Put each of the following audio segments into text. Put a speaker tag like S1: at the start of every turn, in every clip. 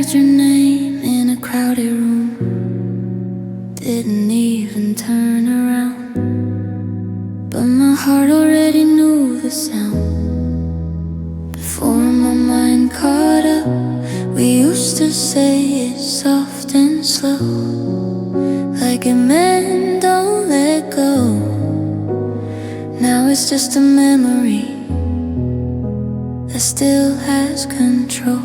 S1: heard your name in a crowded room, didn't even turn around, but my heart already knew the sound. Before my mind caught up, we used to say it soft and slow, like it meant don't let go. Now it's just a memory that still has control.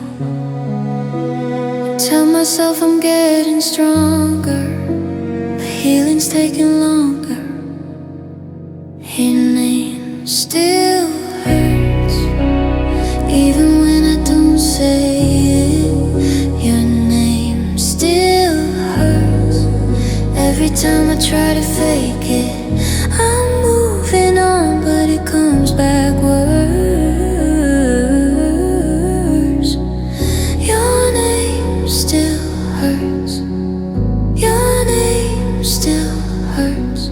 S1: I tell myself I'm getting stronger, but healing's taking longer. Your name still hurts, even when I don't say it. Your name still hurts. Every time I try to fake it, I'm moving on, but it comes back worse. Your name still hurts. Your name still hurts.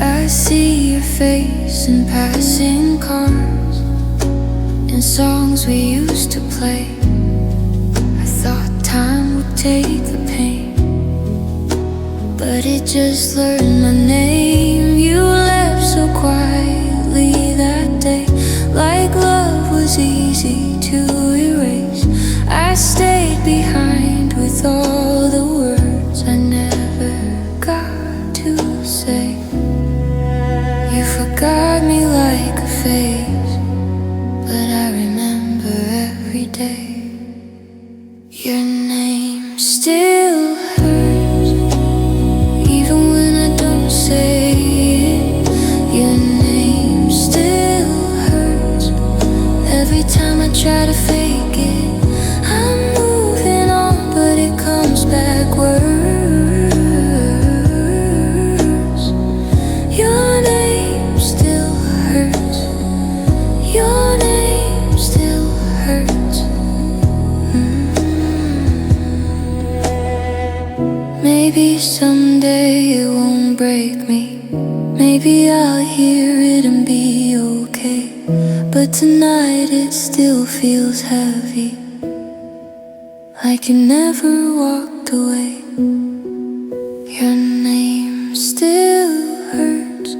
S1: I see your face in passing cars, in songs we used to play. I thought time would take the pain, but it just learned my name. You left so quietly that day, like love was easy to erase. I stayed behind with all the words I never got to say. You forgot me like a phase, but I remember every day. Your name still hurts, even when I don't say it. Your name still hurts. Every time I try to fake it, I'm moving on, but it comes back worse. Your name still hurts. Your name still hurts. Maybe someday it won't break me. Maybe I'll hear it and be okay. But tonight it still feels heavy, like you never walked away. Your name still hurts.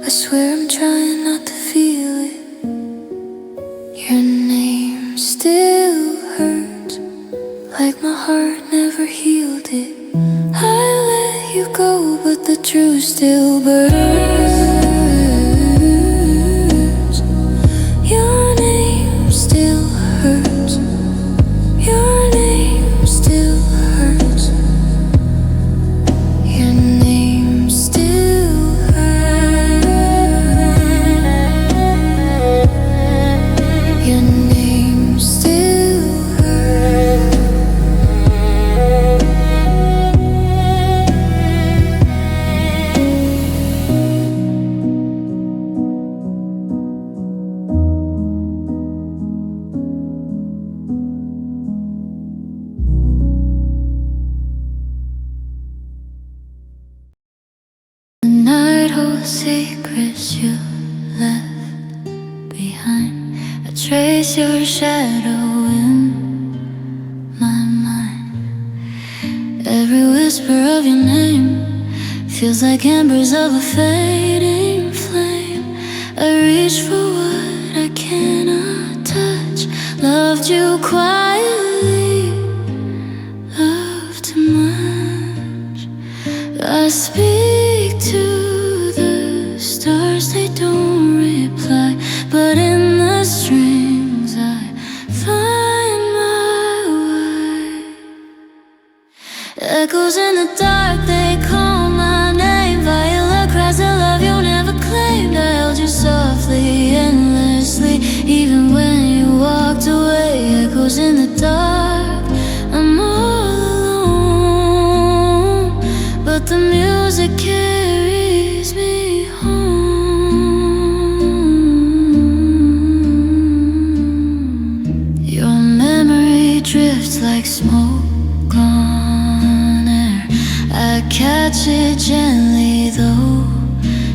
S1: I swear I'm trying not to feel it. Your name still hurts, like my heart never healed it. I let you go, but the truth still burns. Your name still hurts. Your name still hurts. Your name still hurts. Your name still hurts. The night holds secrets you left behind. I trace your shadow in my mind. Every whisper of your name feels like embers of a fading flame. I reach for what I cannot touch. Loved you quietly, loved too much. I speak to the stars, they don't reply, but in the strings I find my way. Echoes in the dark, they call my name. Violet cries the love you never claimed. I held you softly, endlessly, even when you walked away. Echoes in the dark, I'm all alone, but the music carries me home. touch it gently, though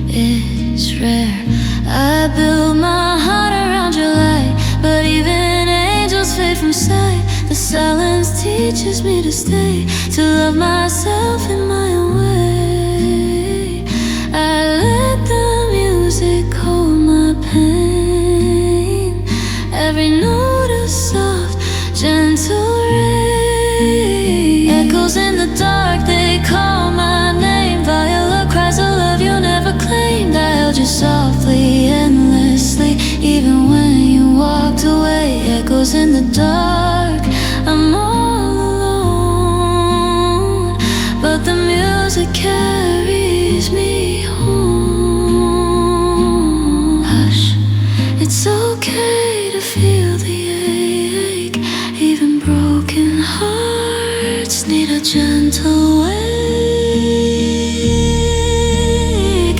S1: it's rare. I build my heart around your light, but even angels fade from sight. The silence teaches me to stay, to love myself in my own way. I let the music hold my pain. Every note a soft, gentle rain. Echoes in the dark, they call my name. Viola cries a love you never claimed. I held you softly, endlessly, even when you walked away. Echoes in the dark, I'm all alone, but the music carries me home. Hush, it's okay to feel the ache. Even broken hearts need a gentle wake.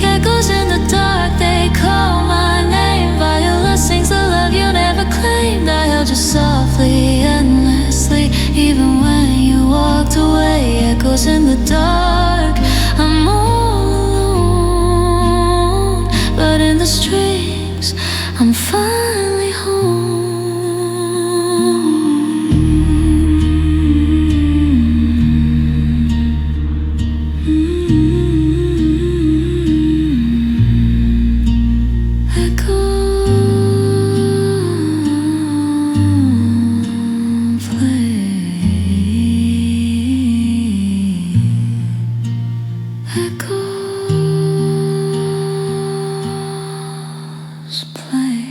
S1: Echoes in the dark, they call my name. Viola sings the love you never claimed. I held you softly, endlessly, even when you walked away. Echoes in the dark, I'm all alone, but in the strings, I'm finally home. Echoes play.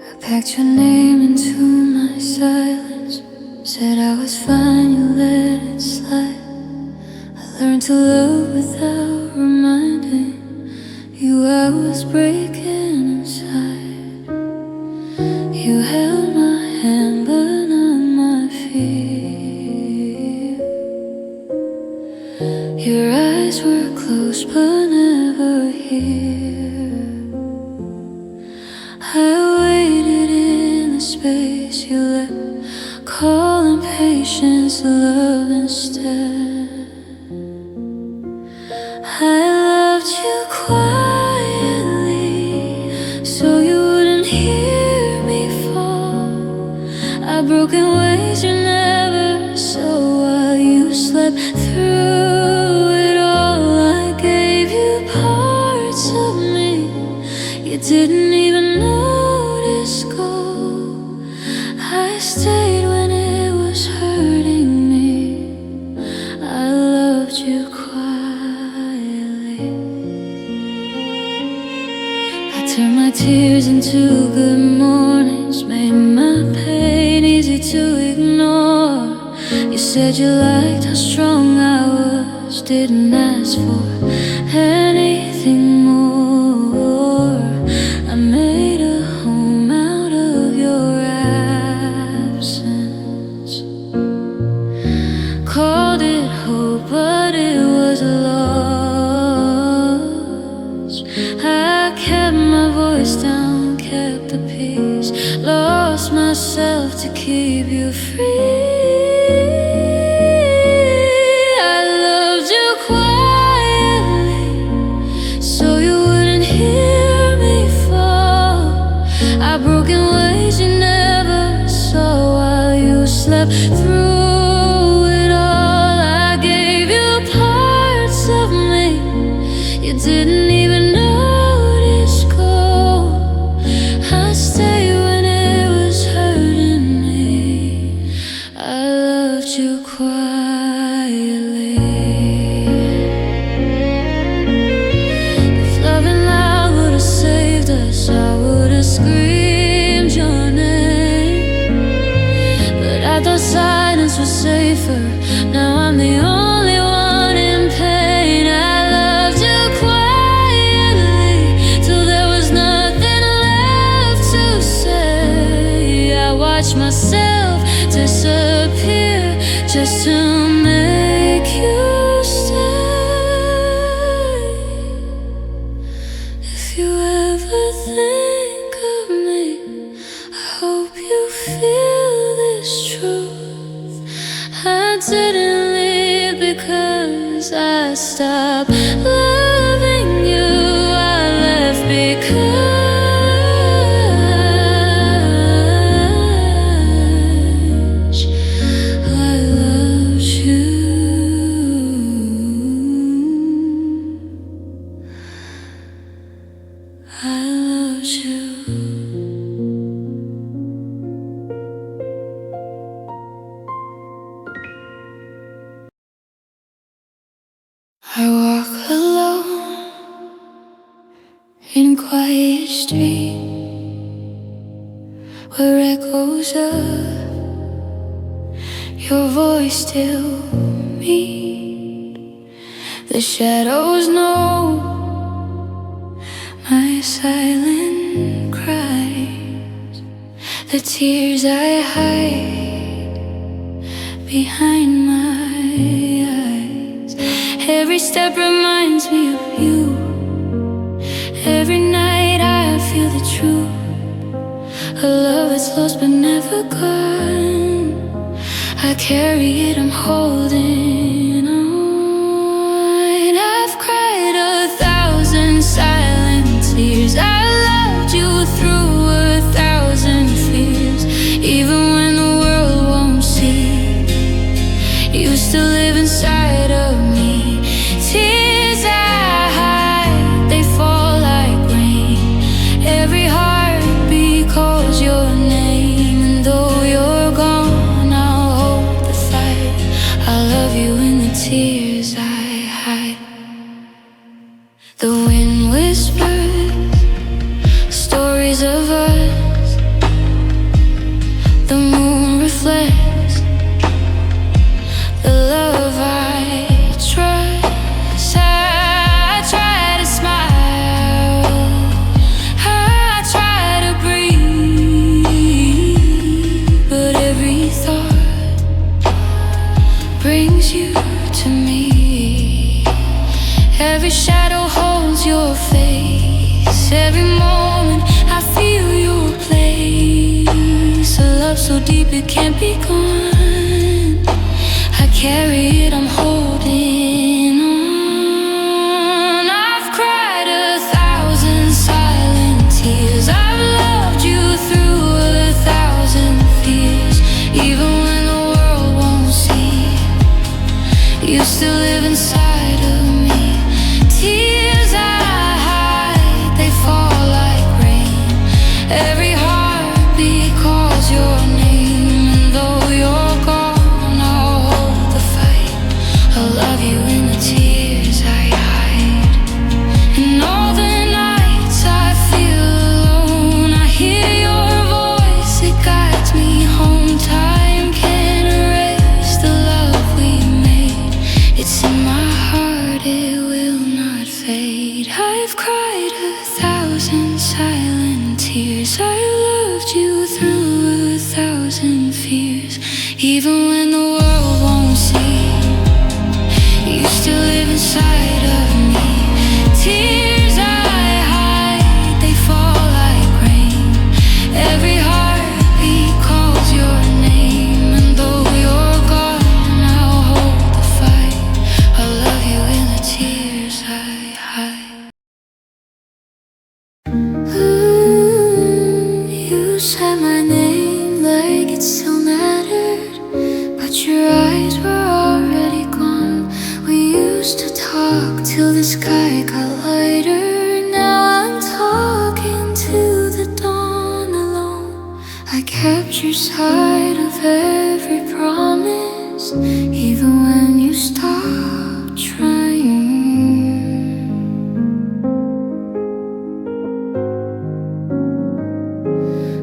S1: I packed your name into my silence, said I was fine, you let it slide. I learned to love without reminding you I was breaking inside. You held my hand but not my feet. Your eyes were close but never here. I waited in the space you left, calling patience love instead. I loved you quietly, so you wouldn't hear me fall. I broke in ways you never saw while you slept through it all. I gave you parts of me you didn't even notice go. I stayed when it was hurting me. I loved you quietly. I turned my tears into good mornings, made my pain easy to ignore. You said you liked how strong I was, didn't ask for anything more. I made a home out of your absence, called it hope, but it was a loss. I kept my voice down, kept the peace, lost myself to keep you free. I loved you quietly, so you wouldn't hear me fall. I broke in ways you never saw while you slept through it all. I gave you parts of me you didn't even notice go. I stayed when it was hurting me. I loved you quietly. If loving loud would've saved us, I would've screamed your name. But I thought silence was safer. Now I'm the only one in pain. I loved you quietly till there was nothing left to say. I watched myself disappear just to make you you ever think of me, I hope you feel this truth. I didn't leave because I stopped loving you. I left because I loved you. I loved you. I walk alone in quiet street where echoes of your voice still meet. The shadows know my silent cries, the tears I hide behind my eyes. Every step reminds me of you. Every night I feel the truth, a love that's lost but never gone. I carry it, I'm holding on. I've cried 1,000 silent tears. I loved you through 1,000 fears. Even when the world won't see, you still live inside of me. Tears I hide, they fall like rain. Every heartbeat calls your name. And though you're gone, I'll hold the fight. I love you in the tears I hide. The wind whispers stories of us. The moon reflects the love I trust. I try to smile, I try to breathe, but every thought brings you to me. Every shadow holds your face. Every moment I feel your place. A love so deep it can't be gone. I carry it, I'm holding on. I've cried 1,000 silent tears. I've loved you through 1,000 fears. Even when the world won't see, you still live inside of me. Tears I hide, they fall like rain. Every heartbeat calls your name. And though you're gone, I'll hold the fight. I love you in the tears I hide. And all the nights I feel alone, I hear your voice, it guides me home. Time can't erase the love we made. It's in my heart, it will not fade. I've cried 1,000 silent tears. I loved you through 1,000 fears. Even when the world won't see, you still live inside of me. Tears I hide, they fall like rain. Every heartbeat calls your name. And though you're gone, I'll hold the fight. I love you in the tears I hide. You said my name like it still mattered, but your eyes were already gone. We used to talk till the sky got lighter. Now I'm talking to the dawn alone. I kept your side of every promise, even when you stopped trying.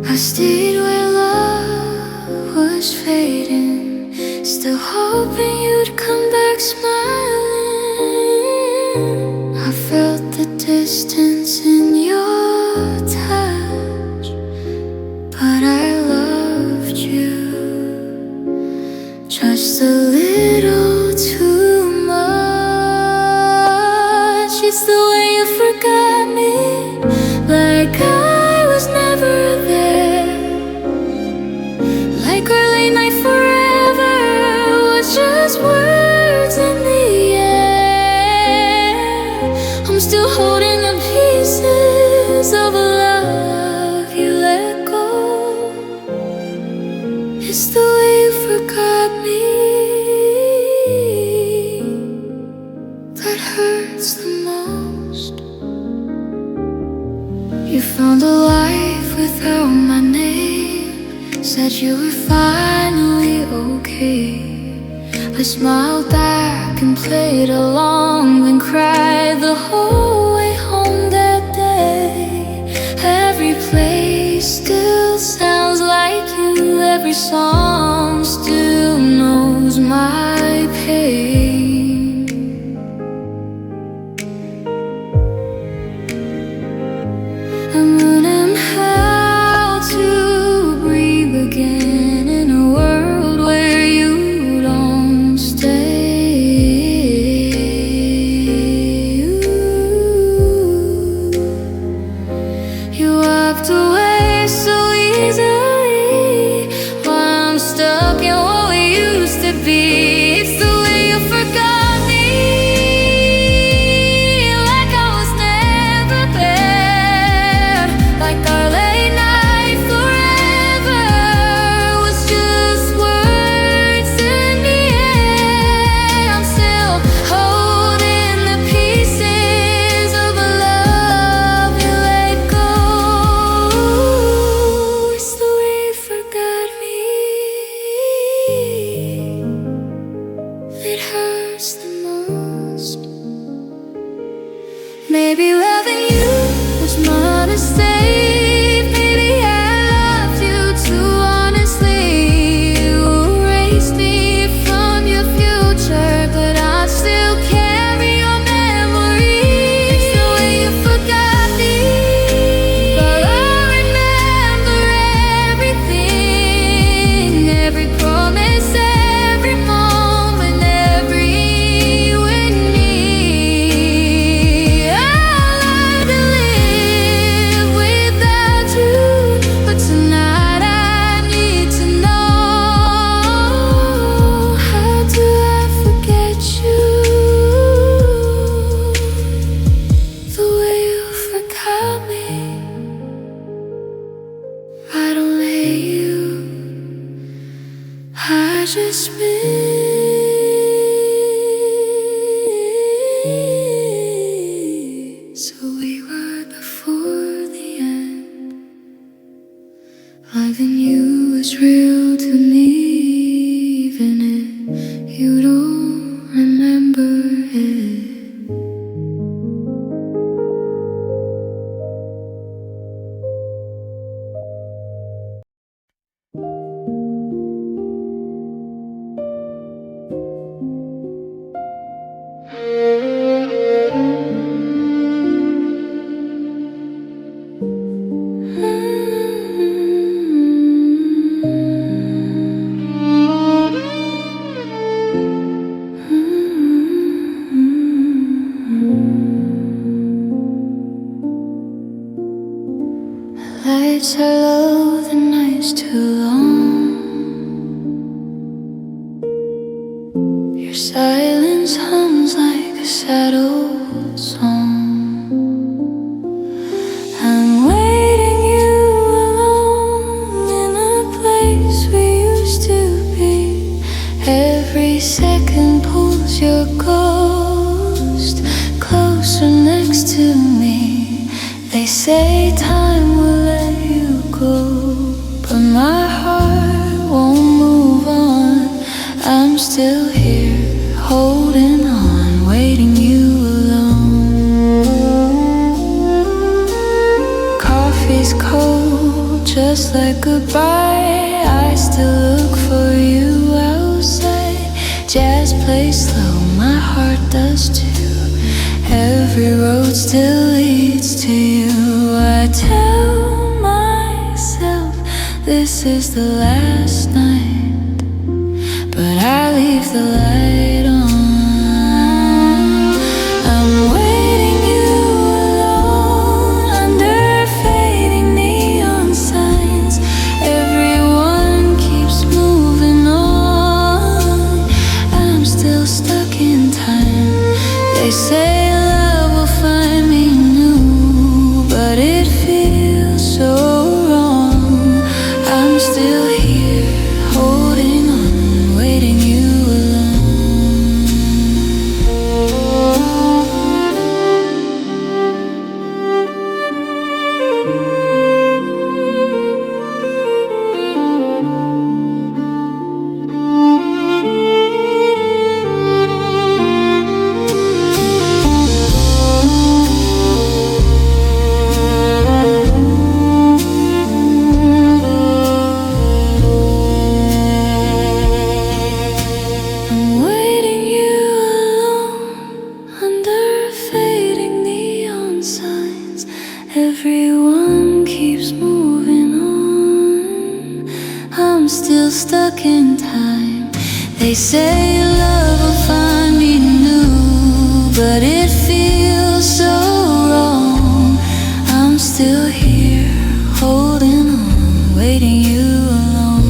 S1: I stayed where love was fading, still hoping you'd come back smiling. I felt the distance in your touch, but I loved you just a little too much. It's the way you forgot me, You found a life without my name, said you were finally okay. I smiled back and played along, then cried the whole way home that day. Every place still sounds like you, every song still knows my pain. I'm learning how to breathe again in a world where you don't stay. You walked away so easily while I'm stuck in what we used to be. It's the way you forgot me, like I was never there, like our late night forever was just words in the air. I'm still holding the pieces of a love you let go. It's the way you forgot me, it hurts the most. Maybe loving you was my mistake. Maybe I loved you too honestly. You erased me from your future, but I still carry your memory. It's the way you forgot me, but I remember everything, every promise, every moment, every with me. I learned to live without you, but tonight I need to know, how do I forget you? The way you forgot me. I don't hate you, I just miss who we were before the end. Loving you is real to me, even if you don't remember it. Lights are low, the night's too long. Your silence hums like a sad old song. I'm waiting you alone in a place we used to be. Every second pulls your ghost closer next to me. They say time will let you go, but my heart won't move on. I'm still here, holding on, waiting you alone. Coffee's cold, just like goodbye. I still look for you outside. Jazz plays slow, my heart does too. Every road still leads to you. I tell myself this is the last night, but I leave the light on. I'm waiting you alone under fading neon signs. Everyone keeps moving on. I'm still stuck in time. They say love will find me new, but it feels so wrong. I'm still here, holding on, waiting you alone. Everyone keeps moving on. I'm still stuck in time. They say love will find me new, but it feels so wrong. I'm still here, holding on, waiting you alone.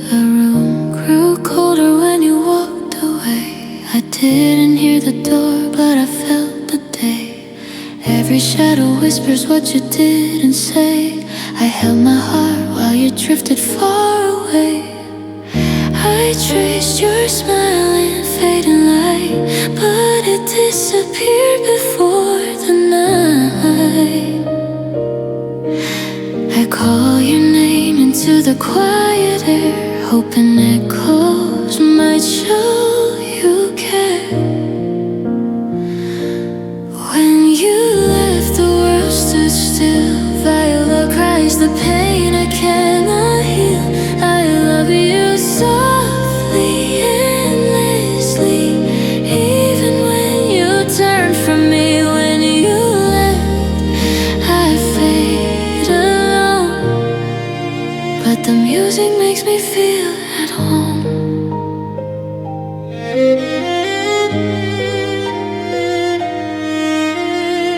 S1: The room grew colder when you walked away. I didn't hear the door, but I felt the day. Every shadow whispers what you didn't say. I held my heart while you drifted far away. I traced your smile in fading light, but it disappeared before the night. I call your name into the quiet air, hoping echoes might show you care. When you left, the world stood still. Viola cries the pain I cannot heal. I love you softly, endlessly, even when you turned from me. When you left, I fade alone, but the music makes me feel at home.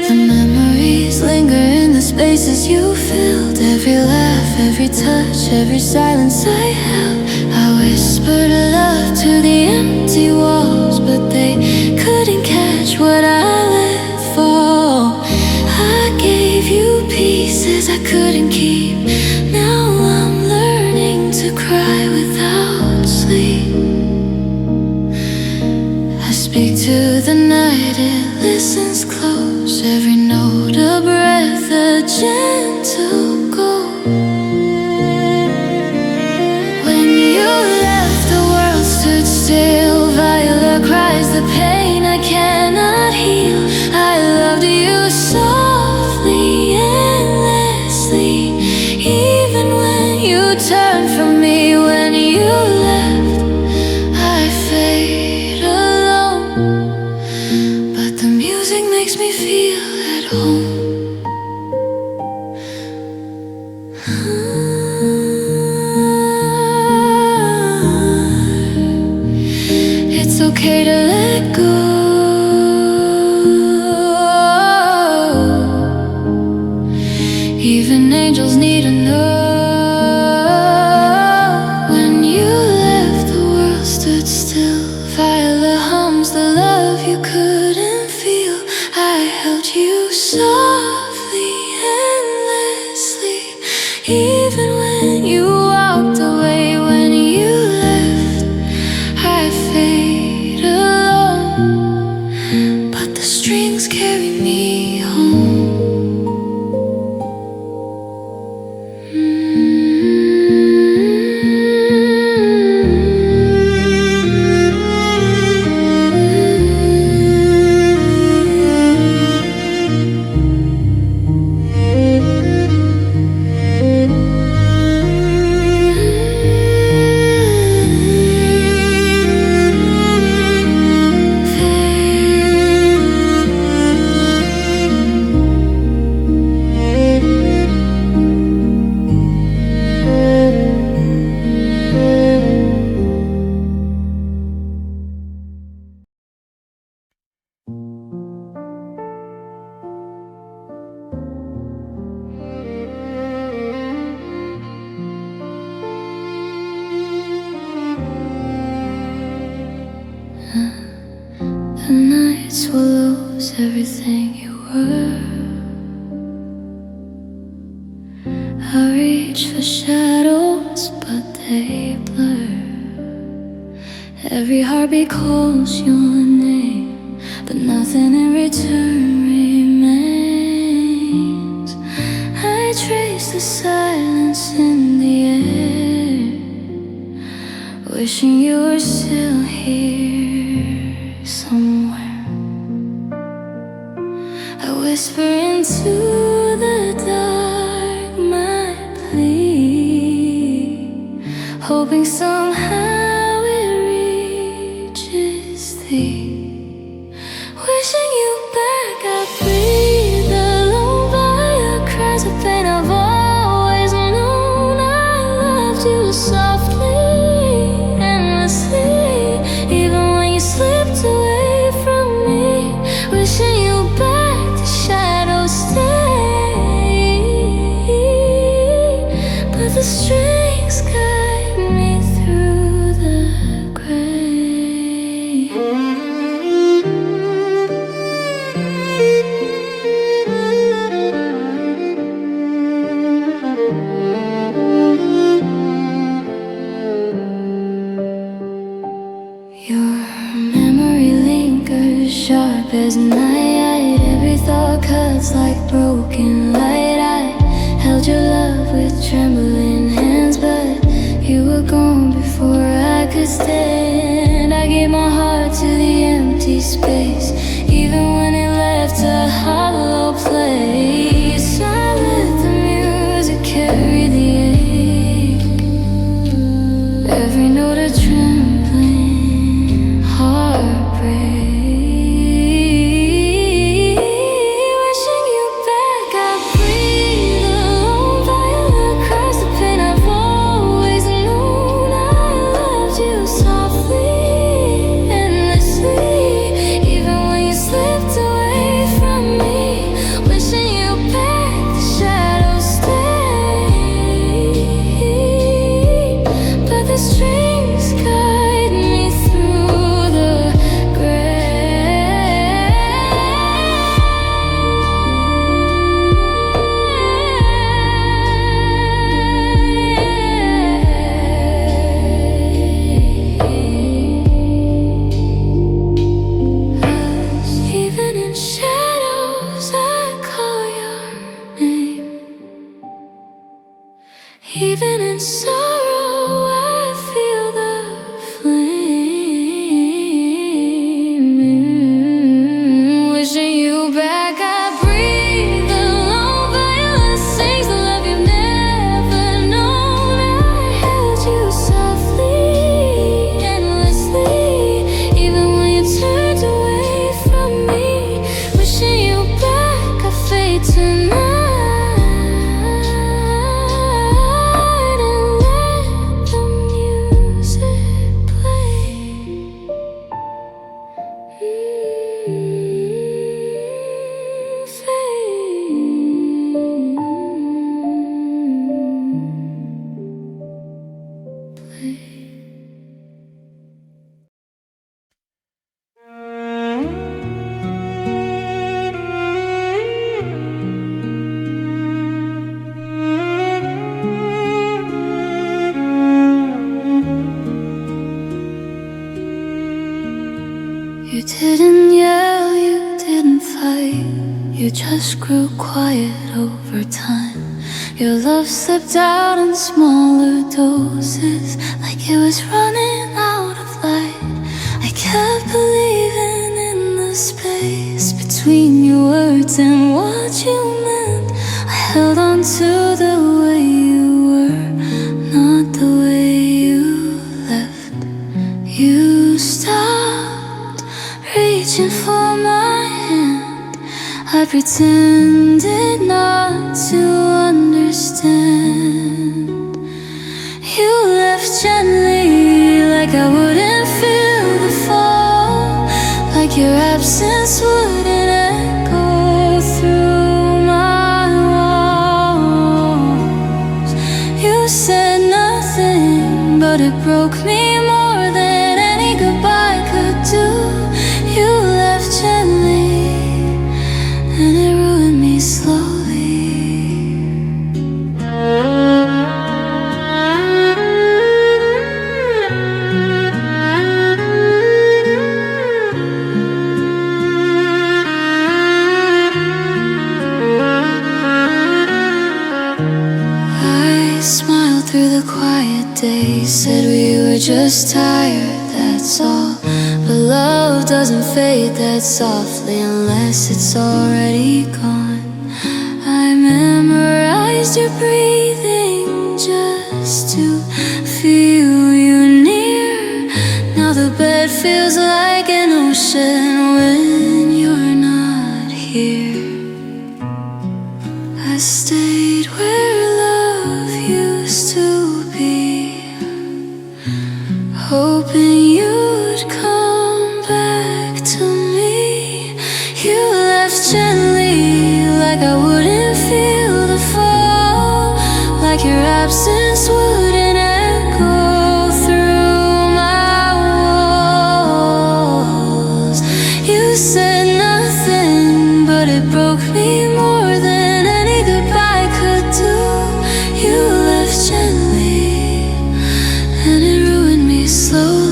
S1: The memories linger in the spaces you filled. Every laugh, every touch, every silence I held. I whispered love to the empty walls, but they couldn't catch what I let fall. I gave you pieces I couldn't keep. Now I'm learning to cry without sleep. I speak to the night, it listens close. Every note a breath, a gentle goal. When you left, the world stood still. Viola cries the pain I cannot heal. I loved you softly, endlessly, even when you turned from me. When you left, I fade alone, but the music makes me feel at home. It's okay to let go. Even angels need to know. When you left, the world stood still. Viola hums the love you couldn't feel. I held you softly, endlessly, even when you walked away. When you left, I fade alone, everything you were. I reach for shadows, but they blur. Every heartbeat calls your name, but nothing in return remains. I trace the silence in the air, wishing you were still here somewhere. I whisper into the dark my plea, hoping somehow it reaches thee. Wishing you back, I breathe alone by your cries of pain. I've always known I loved you softly, endlessly, even when you slipped away from me. Wishing you back, the shadows stay, but the strings guide me through the gray. Your memory lingers sharp as night. Every thought cuts like broken light. I held your love with trembling hands, but you were gone before I could stand. I gave my heart to the empty space, even when it left a hollow place. I let the music carry the ache, every note a trembling heartbreak. Wishing you back, I breathe alone by your cries of pain. I've always known I loved you softly, endlessly, even when you slipped away from me. Wishing you back, the shadows stay, but the strings guide me through the even in shadows, I call your name. Even in sorrow, I feel the flame. Wishing you back, I breathe alone. Violence sings the love you've never known. I held you softly, endlessly, even when you turned away from me. Wishing you back, I fade tonight and let the music play. You didn't yell, you didn't fight, you just grew quiet over time. Your love slipped out in smaller doses, like it was running out of light. I kept believing in the space between your words and what you meant. I held on to the way you were, not the way you left. You stopped reaching for my hand. I pretended not to understand. You left gently, like I wouldn't feel the fall, like your absence wouldn't echo through my walls. You said nothing, but it broke me more than any goodbye could do. You left gently, days. Said we were just tired, that's all. But love doesn't fade that softly unless it's already gone. I memorized your breathing just to feel you near. Now the bed feels like an ocean when you're not here. I stayed where love used to be, hoping you'd come back to me. You left gently, like I wouldn't feel the fall, like your absence wouldn't echo through my walls. You said nothing, but it broke me more than any goodbye could do. You left gently, and it ruined me slowly.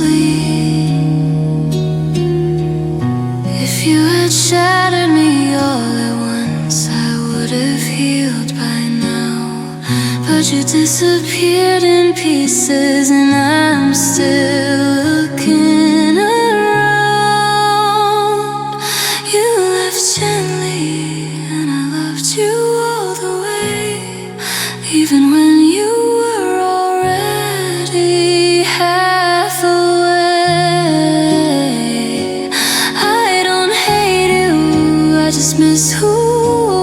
S1: If you had shattered me all at once, I would have healed by now. But you disappeared in pieces, and I'm still looking around. You left gently, and I loved you all the way, even when you were already half away. I don't hate you, I just miss who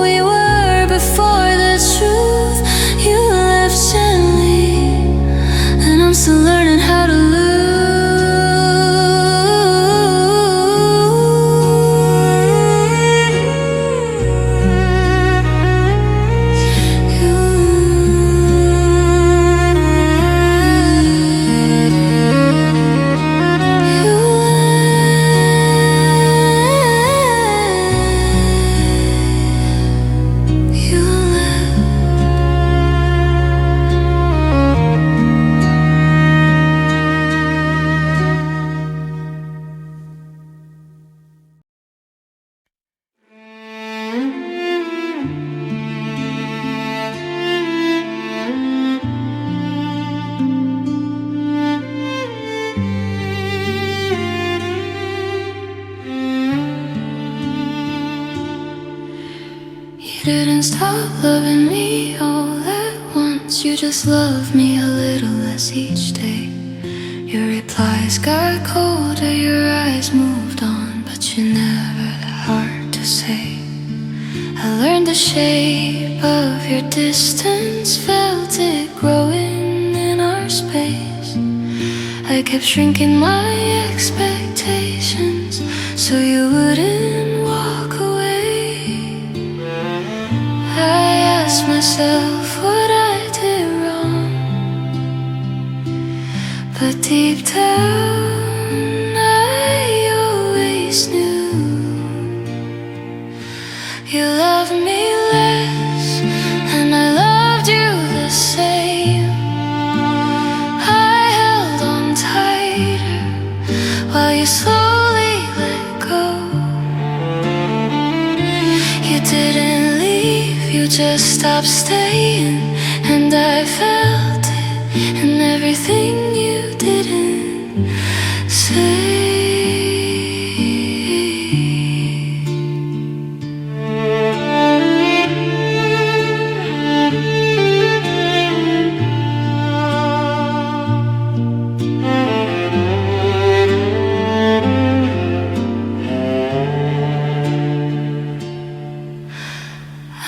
S1: we were before the truth. You left gently, and I'm still learning how to lose. You didn't stop loving me all at once. You just loved me a little less each day. Your replies got colder, your eyes moved on, but you never had heart to say. I learned the shape of your distance, felt it growing in our space. I kept shrinking my expectations so you wouldn't walk away. I asked myself what I did wrong, but deep down I always knew you loved me less, and I loved you the same. I held on tighter while you slowly let go. You didn't leave, you just stopped staying, and I felt it in everything you didn't say.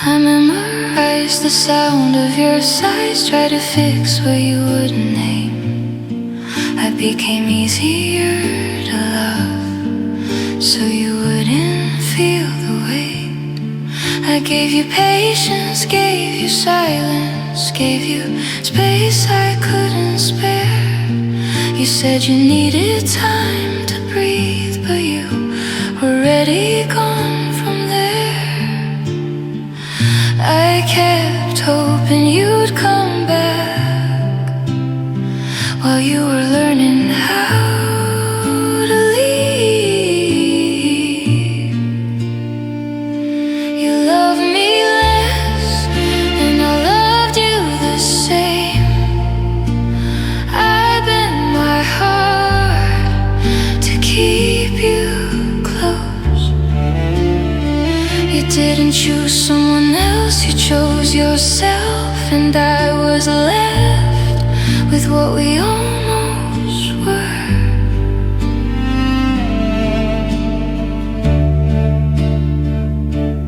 S1: I memorized the sound of your sighs, tried to fix what you wouldn't name. I became easier to love, so you wouldn't feel the weight. I gave you patience, gave you silence, gave you space I couldn't spare. You said you needed time to breathe, but you were already gone from there. I kept hoping you'd come back while you were learning how to leave. You loved me less, and I loved you the same. I didn't choose someone else, you chose yourself. And I was left with what we almost were.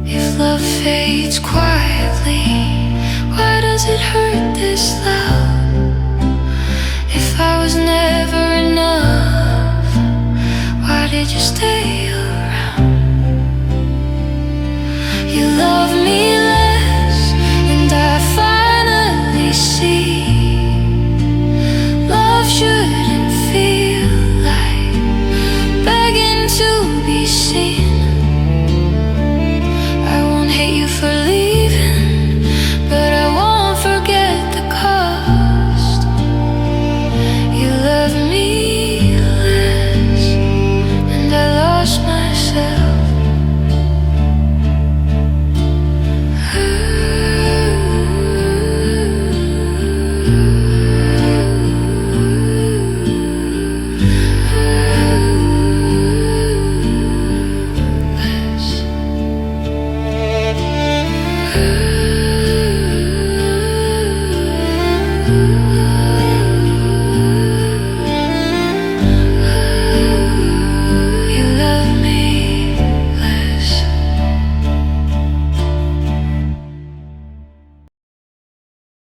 S1: If love fades quietly, why does it hurt this loud?